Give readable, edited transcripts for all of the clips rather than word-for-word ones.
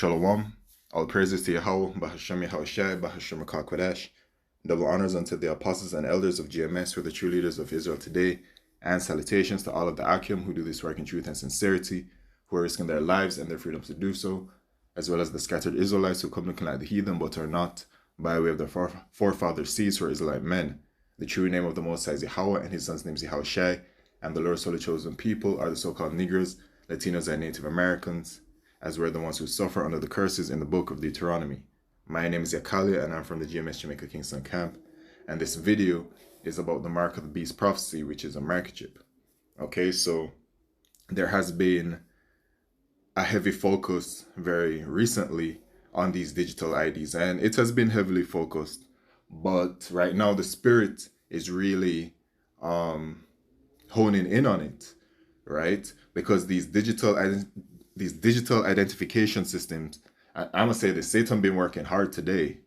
Shalom. All praises to Yahweh, Bahashem Yahushai, Bahashem Kodesh. Double honors unto the apostles and elders of GMS, who are the true leaders of Israel today. And salutations to all of the Akim who do this work in truth and sincerity, who are risking their lives and their freedoms to do so, as well as the scattered Israelites who come looking like the heathen but are not, by way of their forefathers' seeds who are Israelite men. The true name of the Most High is Yahweh, and his son's name is Yahushai, and the Lord's holy chosen people are the so-called Negroes, Latinos, and Native Americans, as we're the ones who suffer under the curses in the book of Deuteronomy. My name is Yakalia, and I'm from the GMS Jamaica Kingston camp, and this video is about the Mark of the Beast prophecy, which is a microchip. Okay, so there has been a heavy focus very recently on these digital IDs, and it has been heavily focused, but right now the spirit is really honing in on it, right? Because these digital identification systems, I'm gonna say this, Satan been working hard today.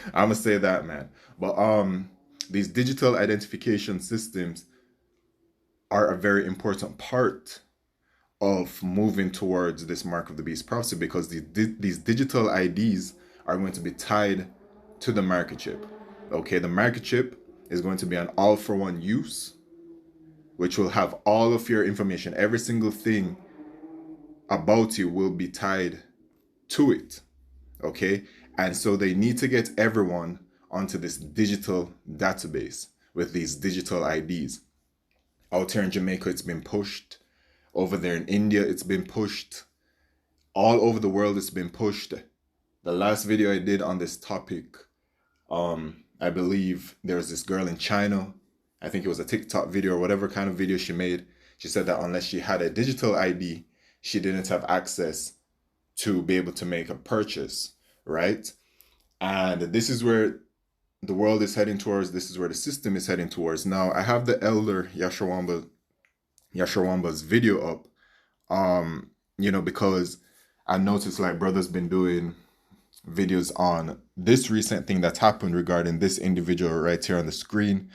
I'm gonna say that, man. But these digital identification systems are a very important part of moving towards this Mark of the Beast prophecy, because these digital IDs are going to be tied to the microchip. Okay, the microchip is going to be an all-for-one use, which will have all of your information. Every single thing about you will be tied to it. Okay, and so they need to get everyone onto this digital database with these digital IDs. Out here in Jamaica, it's been pushed. Over there in India, it's been pushed. All over the world, it's been pushed. The last video I did on this topic, I believe there's this girl in China. I think it was a TikTok video or whatever kind of video she made. She said that unless she had a digital ID, she didn't have access to be able to make a purchase, right? And this is where the world is heading towards. This is where the system is heading towards. Now, I have the elder Yashawamba's video up, because I noticed like brother's been doing videos on this recent thing that's happened regarding this individual right here on the screen,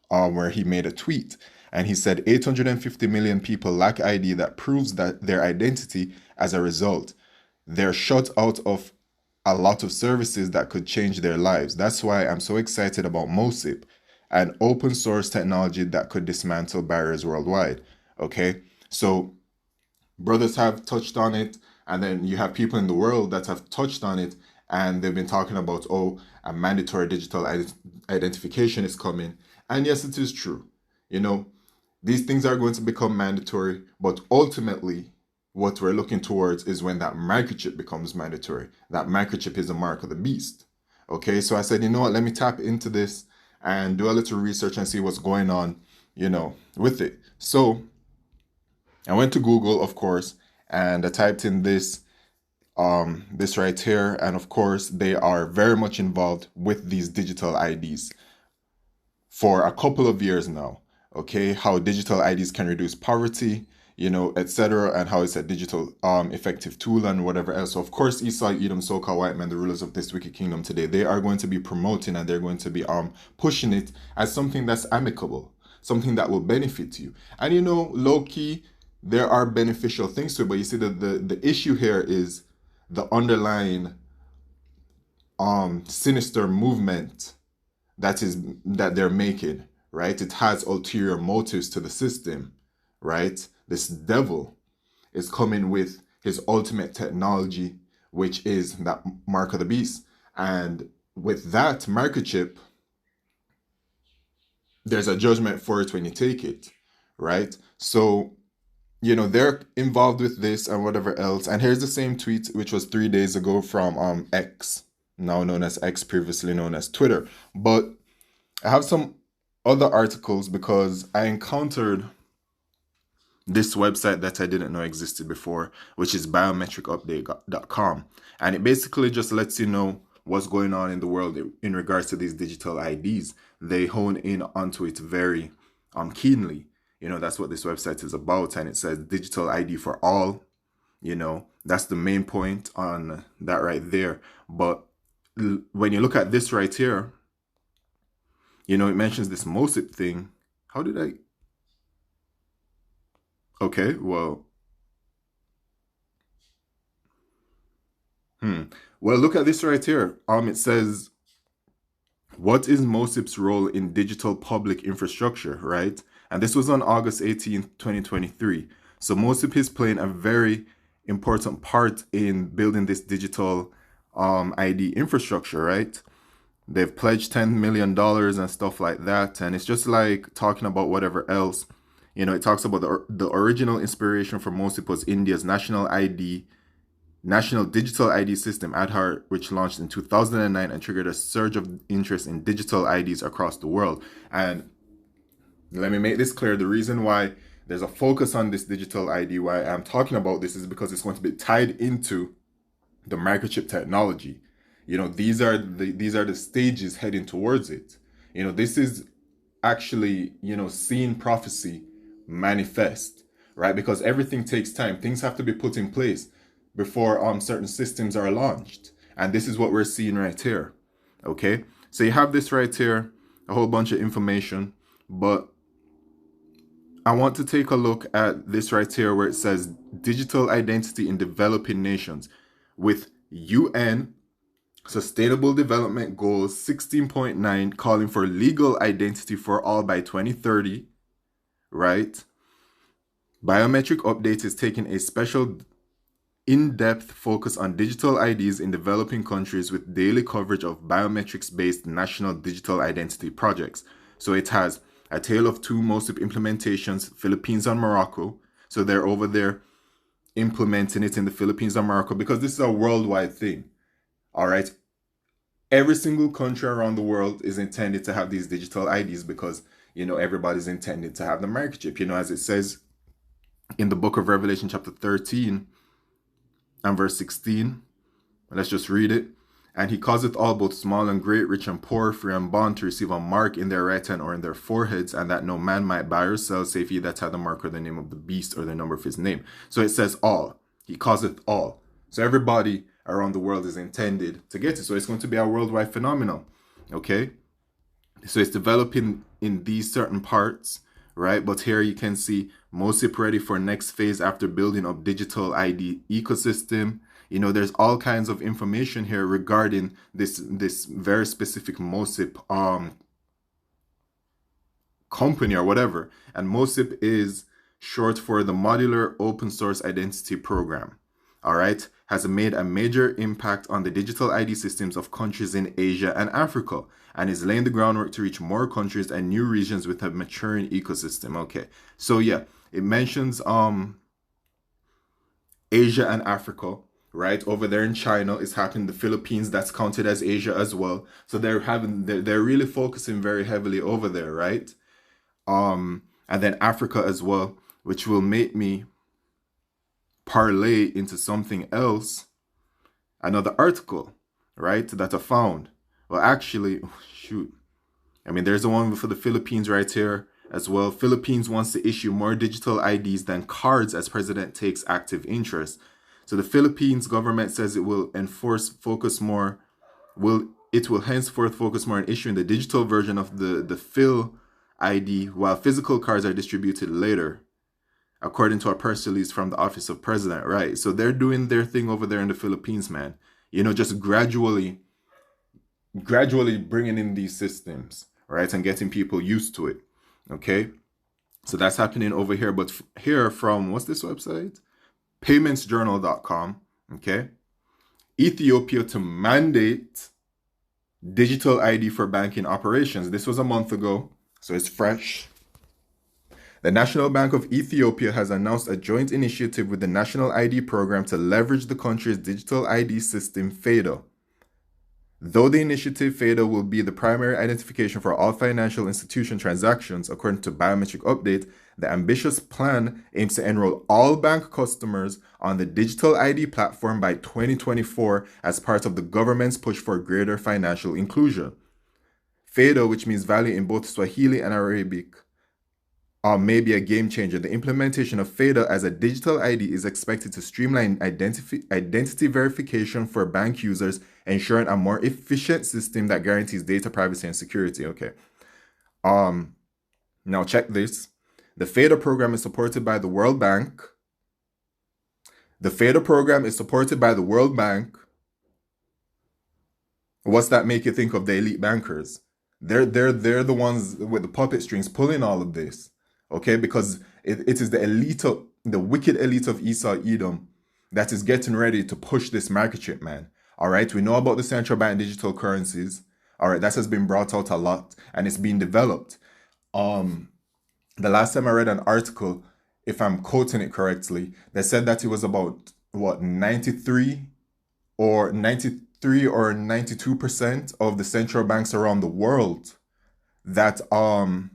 where he made a tweet and he said 850 million people lack ID that proves that their identity. As a result, they're shut out of a lot of services that could change their lives. That's why I'm so excited about M0TB, an open source technology that could dismantle barriers worldwide. Okay, so brothers have touched on it, and then you have people in the world that have touched on it, and they've been talking about, oh, a mandatory digital identification is coming. And yes, it is true. These things are going to become mandatory, but ultimately what we're looking towards is when that microchip becomes mandatory. That microchip is a mark of the beast. Okay, so I said, you know what, let me tap into this and do a little research and see what's going on, with it. So I went to Google, of course, and I typed in this right here, and of course they are very much involved with these digital IDs for a couple of years now. Okay, how digital IDs can reduce poverty, etc., and how it's a digital effective tool and whatever else. So of course, Esau, Edom, so-called white men, the rulers of this wicked kingdom today, they are going to be promoting and they're going to be pushing it as something that's amicable, something that will benefit you. And low-key, there are beneficial things to it, but you see the issue here is the underlying sinister movement that they're making, right? It has ulterior motives to the system, right? This devil is coming with his ultimate technology, which is that mark of the beast. And with that microchip, there's a judgment for it when you take it, right? So, they're involved with this and whatever else. And here's the same tweet, which was 3 days ago from X, now known as X, previously known as Twitter. But I have some other articles because I encountered this website that I didn't know existed before, which is biometricupdate.com. And it basically just lets you know what's going on in the world in regards to these digital IDs. They hone in onto it very keenly. That's what this website is about. And it says digital ID for all. That's the main point on that right there. But when you look at this right here, it mentions this M0TB thing. How did I... Okay, well, Hmm. Well, look at this right here. It says, what is MOSIP's role in digital public infrastructure, right? And this was on August 18th, 2023. So MOSIP is playing a very important part in building this digital ID infrastructure, right? They've pledged $10 million and stuff like that. And it's just like talking about whatever else. You know, it talks about the original inspiration for MOSIP was India's National Digital ID System, Aadhaar, which launched in 2009 and triggered a surge of interest in digital IDs across the world. And let me make this clear. The reason why there's a focus on this digital ID, why I'm talking about this, is because it's going to be tied into the microchip technology. You know, these are the stages heading towards it. You know, this is actually, you know, seeing prophecy manifest, right? Because everything takes time. Things have to be put in place before certain systems are launched. And this is what we're seeing right here. Okay? So you have this right here, a whole bunch of information, but I want to take a look at this right here where it says digital identity in developing nations with UN Sustainable Development Goals 16.9 calling for legal identity for all by 2030, right? Biometric Update is taking a special in-depth focus on digital IDs in developing countries with daily coverage of biometrics-based national digital identity projects. So it has a tale of two MOSIP implementations, Philippines and Morocco. So they're over there implementing it in the Philippines and Morocco because this is a worldwide thing. All right. Every single country around the world is intended to have these digital IDs because, you know, everybody's intended to have the microchip. You know, as it says in the book of Revelation, chapter 13 and verse 16. Let's just read it. And he causeth all, both small and great, rich and poor, free and bond, to receive a mark in their right hand or in their foreheads, and that no man might buy or sell, save he that had the mark or the name of the beast or the number of his name. So it says all. He causeth all. So everybody around the world is intended to get it. So it's going to be a worldwide phenomenon. Okay? So it's developing in these certain parts, right? But here you can see MOSIP ready for next phase after building up digital ID ecosystem. You know, there's all kinds of information here regarding this very specific MOSIP company or whatever. And MOSIP is short for the Modular Open Source Identity Program. All right, has made a major impact on the digital ID systems of countries in Asia and Africa, and is laying the groundwork to reach more countries and new regions with a maturing ecosystem. Okay, so yeah, it mentions Asia and Africa, right? Over there in China, it's happening. The Philippines, that's counted as Asia as well. So they're really focusing very heavily over there, right? And then Africa as well, which will make me parlay into something else, another article, right, that I found. Well, actually, shoot. I mean, there's the one for the Philippines right here as well. Philippines wants to issue more digital IDs than cards as president takes active interest. So the Philippines government says it will henceforth focus more on issuing the digital version of the Phil ID while physical cards are distributed later, according to a press release from the office of president, right? So they're doing their thing over there in the Philippines, man. You know, just gradually bringing in these systems, right? And getting people used to it, okay? So that's happening over here. But here from, what's this website? Paymentsjournal.com, okay? Ethiopia to mandate digital ID for banking operations. This was a month ago, so it's fresh. The National Bank of Ethiopia has announced a joint initiative with the National ID Program to leverage the country's digital ID system, FADA. Though the initiative FADA will be the primary identification for all financial institution transactions, according to Biometric Update, the ambitious plan aims to enroll all bank customers on the digital ID platform by 2024 as part of the government's push for greater financial inclusion. FADA, which means value in both Swahili and Arabic, may be a game changer. The implementation of FADA as a digital ID is expected to streamline identity verification for bank users, ensuring a more efficient system that guarantees data privacy and security. Okay. Now check this. The FADA program is supported by the World Bank. The FADA program is supported by the World Bank, What's that make you think of? The elite bankers. They're the ones with the puppet strings pulling all of this. Okay, because it is the elite of the wicked elite of Esau Edom that is getting ready to push this market chip, man. All right, we know about the central bank digital currencies. All right, that has been brought out a lot and it's being developed. Um, the last time I read an article, if I'm quoting it correctly, they said that it was about what 93 or 92% of the central banks around the world that are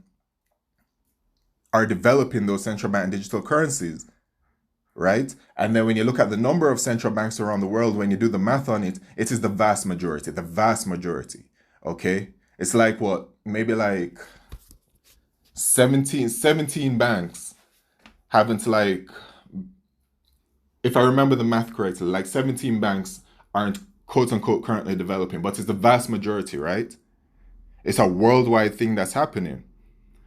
developing those central bank digital currencies, right? And then when you look at the number of central banks around the world, when you do the math on it, it is the vast majority, the vast majority. Okay? It's like what? Maybe like 17 banks having to like, if I remember the math correctly, like 17 banks aren't quote unquote currently developing, but it's the vast majority, right? It's a worldwide thing that's happening.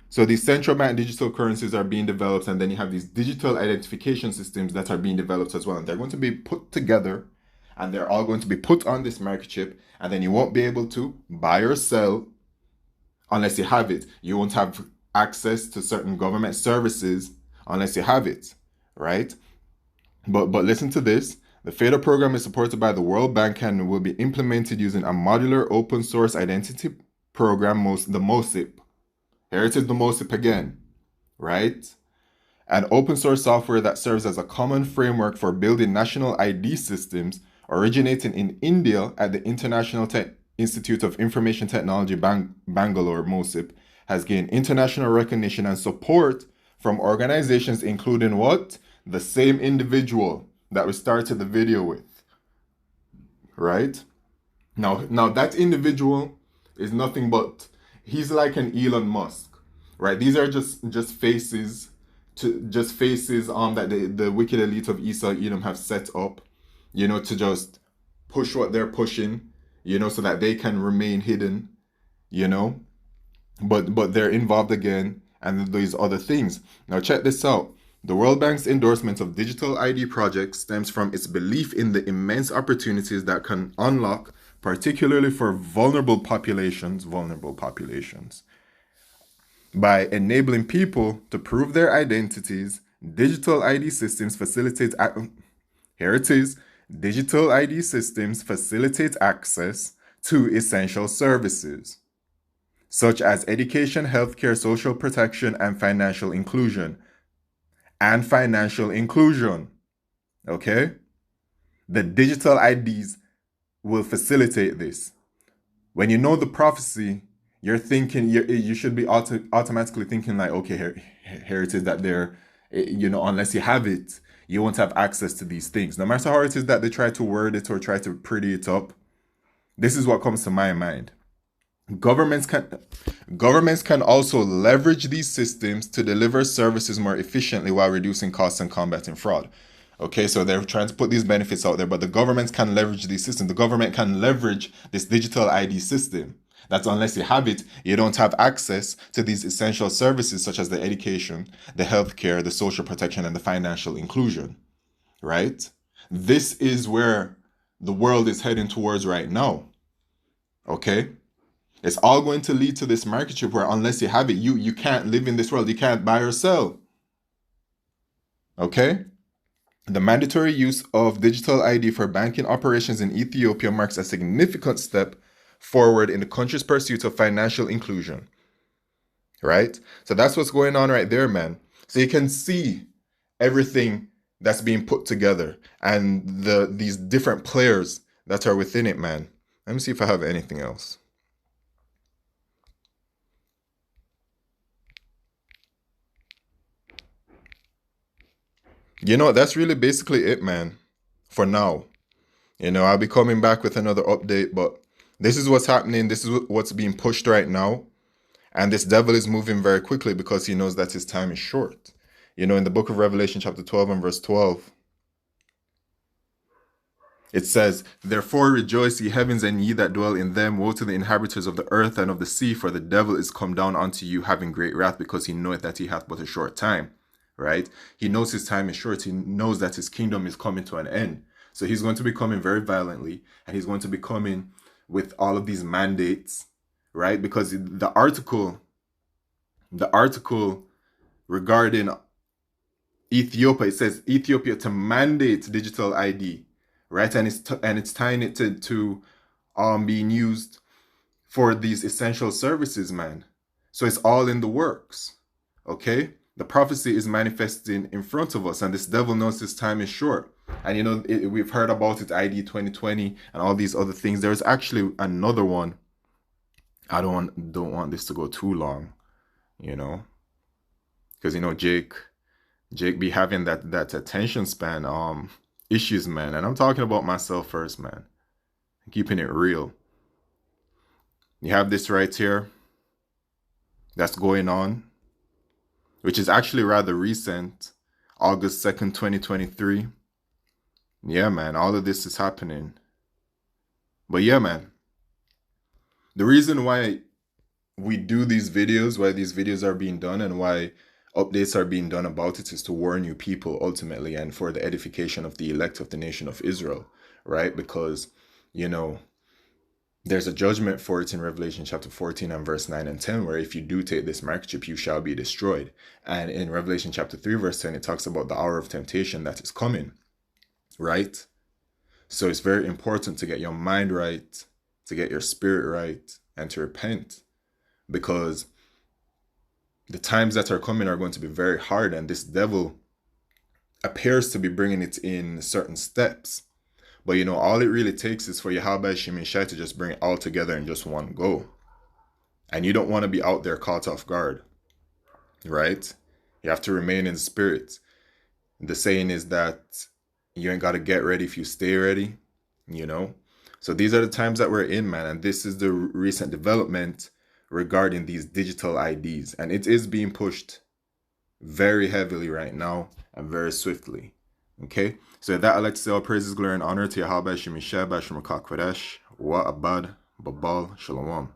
So these central bank digital currencies are being developed, and then you have these digital identification systems that are being developed as well. And they're going to be put together, and they're all going to be put on this market chip, and then you won't be able to buy or sell unless you have it. You won't have access to certain government services unless you have it, right? But listen to this. The FADA program is supported by the World Bank and will be implemented using a modular open source identity program, the MOSIP. Here it is, the MOSIP again, right? An open source software that serves as a common framework for building national ID systems originating in India at the International Institute of Information Technology, Bangalore, MOSIP, has gained international recognition and support from organizations including what? The same individual that we started the video with, right? Now that individual is nothing but, he's like an Elon Musk, right? These are just faces that the wicked elite of Esau Edom have set up, to just push what they're pushing, so that they can remain hidden, but they're involved again, and these other things. Now check this out. The World Bank's endorsement of digital ID projects stems from its belief in the immense opportunities that can unlock, particularly for vulnerable populations, by enabling people to prove their identities. Digital ID systems facilitate, here it is, digital ID systems facilitate access to essential services, such as education, healthcare, social protection, and financial inclusion. Okay? The digital IDs will facilitate this. When you know the prophecy, you're thinking, you should be automatically thinking like, okay, here it is that they're, unless you have it, you won't have access to these things. No matter how it is that they try to word it or try to pretty it up, this is what comes to my mind. Governments can also leverage these systems to deliver services more efficiently while reducing costs and combating fraud. Okay, so they're trying to put these benefits out there, but the governments can leverage these systems. The government can leverage this digital ID system. That's unless you have it, you don't have access to these essential services such as the education, the healthcare, the social protection, and the financial inclusion, right? This is where the world is heading towards right now, okay? It's all going to lead to this market chip where unless you have it, you can't live in this world. You can't buy or sell. Okay? The mandatory use of digital ID for banking operations in Ethiopia marks a significant step forward in the country's pursuit of financial inclusion. Right? So that's what's going on right there, man. So you can see everything that's being put together and these different players that are within it, man. Let me see if I have anything else. That's really basically it, man, for now. I'll be coming back with another update, but this is what's happening. This is what's being pushed right now. And this devil is moving very quickly because he knows that his time is short. In the book of Revelation, chapter 12 and verse 12, it says, "Therefore rejoice, ye heavens, and ye that dwell in them. Woe to the inhabitants of the earth and of the sea, for the devil is come down unto you, having great wrath, because he knoweth that he hath but a short time." Right? He knows his time is short. He knows that his kingdom is coming to an end. So he's going to be coming very violently, and he's going to be coming with all of these mandates, right? Because the article regarding Ethiopia, it says Ethiopia to mandate digital ID, right? And it's tying it to being used for these essential services, man. So it's all in the works, okay? The prophecy is manifesting in front of us, and this devil knows his time is short. And you know, we've heard about it, ID 2020 and all these other things. There's actually another one. I don't want this to go too long, you know, because you know Jake be having that attention span issues, man. And I'm talking about myself first, man. Keeping it real. You have this right here that's going on, which is actually rather recent, August 2nd, 2023. Yeah, man, all of this is happening. But yeah, man, the reason why we do these videos, why these videos are being done, and why updates are being done about it is to warn you people ultimately, and for the edification of the elect of the nation of Israel, right? Because, you know, there's a judgment for it in Revelation chapter 14 and verse 9 and 10, where if you do take this mark chip, you shall be destroyed. And in Revelation chapter 3, verse 10, it talks about the hour of temptation that is coming, right? So it's very important to get your mind right, to get your spirit right, and to repent, because the times that are coming are going to be very hard, and this devil appears to be bringing it in certain steps. But you know, all it really takes is for Yahweh Shemishai to just bring it all together in just one go. And you don't want to be out there caught off guard, right? You have to remain in spirit. The saying is that you ain't got to get ready if you stay ready, you know? So these are the times that we're in, man. And this is the recent development regarding these digital IDs. And it is being pushed very heavily right now and very swiftly. Okay? So that I'd like to say all praises, glory, and honor to Yahweh Shemishai, Bashim Kodesh, Wa Abad, Babal, Shalom.